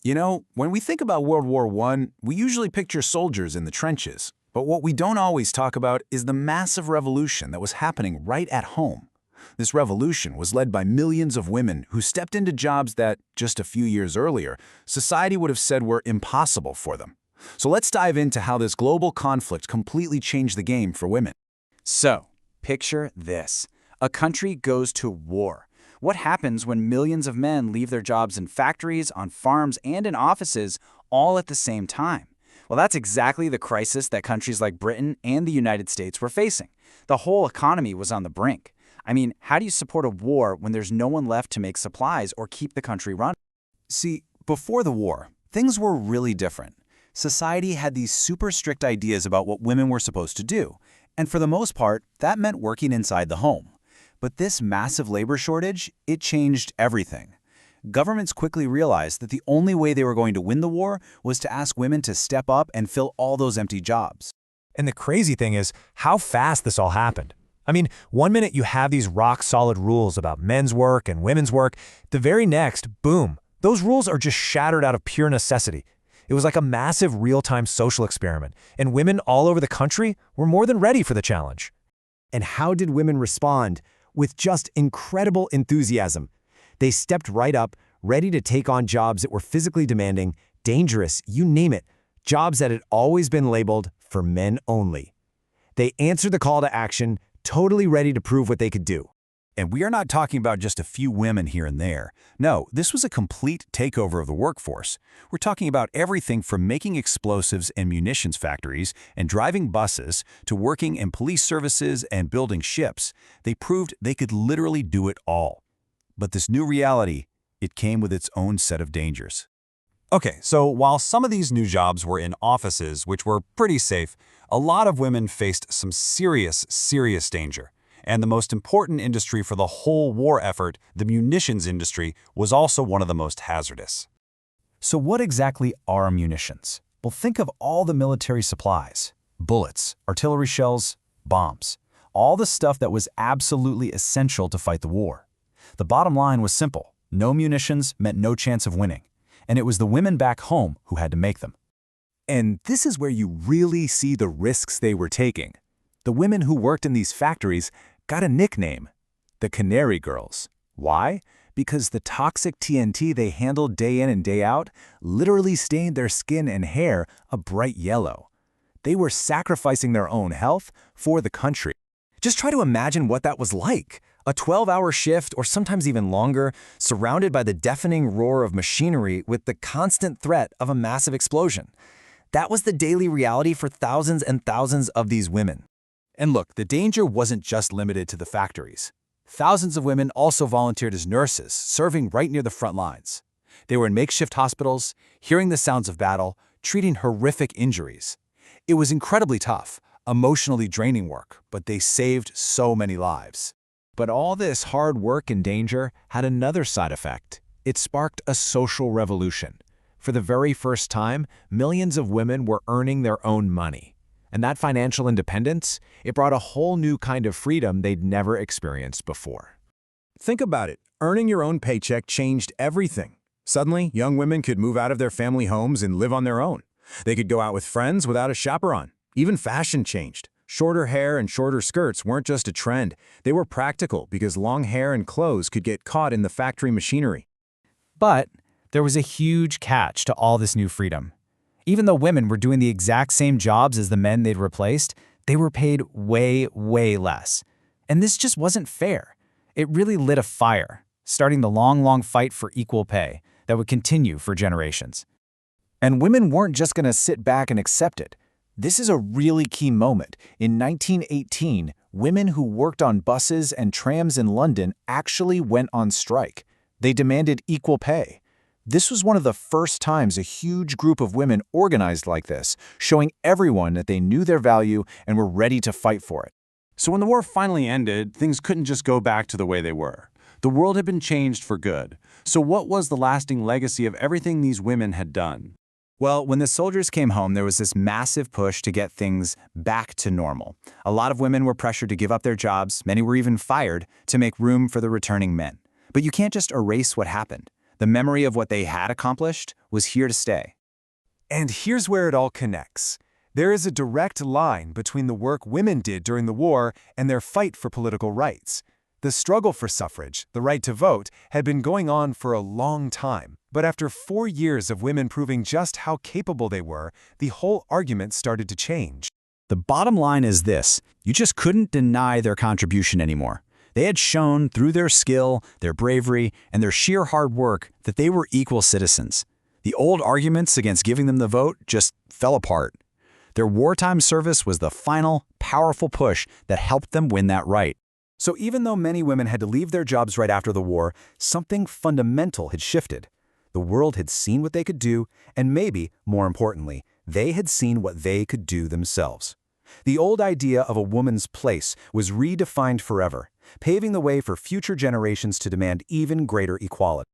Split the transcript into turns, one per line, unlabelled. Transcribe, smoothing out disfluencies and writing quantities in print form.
You know, when we think about World War I, we usually picture soldiers in the trenches. But what we don't always talk about is the massive revolution that was happening right at home. This revolution was led by millions of women who stepped into jobs that, just a few years earlier, society would have said were impossible for them. So let's dive into how this global conflict completely changed the game for women.
So, picture this. A country goes to war. What happens when millions of men leave their jobs in factories, on farms, and in offices all at the same time? Well, that's exactly the crisis that countries like Britain and the United States were facing. The whole economy was on the brink. I mean, how do you support a war when there's no one left to make supplies or keep the country running?
See, before the war, things were really different. Society had these super strict ideas about what women were supposed to do, and for the most part, that meant working inside the home. But this massive labor shortage, it changed everything. Governments quickly realized that the only way they were going to win the war was to ask women to step up and fill all those empty jobs.
And the crazy thing is how fast this all happened. I mean, one minute you have these rock-solid rules about men's work and women's work, the very next, boom, those rules are just shattered out of pure necessity. It was like a massive real-time social experiment, and women all over the country were more than ready for the challenge.
And how did women respond? With just incredible enthusiasm. They stepped right up, ready to take on jobs that were physically demanding, dangerous, you name it, jobs that had always been labeled for men only. They answered the call to action, totally ready to prove what they could do.
And we are not talking about just a few women here and there. No, this was a complete takeover of the workforce. We're talking about everything from making explosives in munitions factories and driving buses to working in police services and building ships. They proved they could literally do it all. But this new reality, it came with its own set of dangers.
Okay, so while some of these new jobs were in offices, which were pretty safe, a lot of women faced some serious danger. And the most important industry for the whole war effort, the munitions industry, was also one of the most hazardous.
So what exactly are munitions? Well, think of all the military supplies. Bullets, artillery shells, bombs. All the stuff that was absolutely essential to fight the war. The bottom line was simple. No munitions meant no chance of winning. And it was the women back home who had to make them. And this is where you really see the risks they were taking. The women who worked in these factories got a nickname, the Canary Girls. Why? Because the toxic TNT they handled day in and day out literally stained their skin and hair a bright yellow. They were sacrificing their own health for the country. Just try to imagine what that was like. A 12-hour shift, or sometimes even longer, surrounded by the deafening roar of machinery with the constant threat of a massive explosion. That was the daily reality for thousands and thousands of these women. And look, the danger wasn't just limited to the factories. Thousands of women also volunteered as nurses, serving right near the front lines. They were in makeshift hospitals, hearing the sounds of battle, treating horrific injuries. It was incredibly tough, emotionally draining work, but they saved so many lives. But all this hard work and danger had another side effect. It sparked a social revolution. For the very first time, millions of women were earning their own money. And that financial independence, it brought a whole new kind of freedom they'd never experienced before. Think about it. Earning your own paycheck changed everything. Suddenly, young women could move out of their family homes and live on their own. They could go out with friends without a chaperone. Even fashion changed. Shorter hair and shorter skirts weren't just a trend. They were practical because long hair and clothes could get caught in the factory machinery.
But there was a huge catch to all this new freedom. Even though women were doing the exact same jobs as the men they'd replaced, they were paid way less. And this just wasn't fair. It really lit a fire, starting the long fight for equal pay that would continue for generations. And women weren't just going to sit back and accept it. This is a really key moment. In 1918, women who worked on buses and trams in London actually went on strike. They demanded equal pay. This was one of the first times a huge group of women organized like this, showing everyone that they knew their value and were ready to fight for it.
So when the war finally ended, things couldn't just go back to the way they were. The world had been changed for good. So what was the lasting legacy of everything these women had done?
Well, when the soldiers came home, there was this massive push to get things back to normal. A lot of women were pressured to give up their jobs, many were even fired, to make room for the returning men. But you can't just erase what happened. The memory of what they had accomplished was here to stay.
And here's where it all connects. There is a direct line between the work women did during the war and their fight for political rights. The struggle for suffrage, the right to vote, had been going on for a long time. But after 4 years of women proving just how capable they were, the whole argument started to change.
The bottom line is this: you just couldn't deny their contribution anymore. They had shown through their skill, their bravery, and their sheer hard work that they were equal citizens. The old arguments against giving them the vote just fell apart. Their wartime service was the final, powerful push that helped them win that right.
So even though many women had to leave their jobs right after the war, something fundamental had shifted. The world had seen what they could do, and maybe, more importantly, they had seen what they could do themselves. The old idea of a woman's place was redefined forever, paving the way for future generations to demand even greater equality.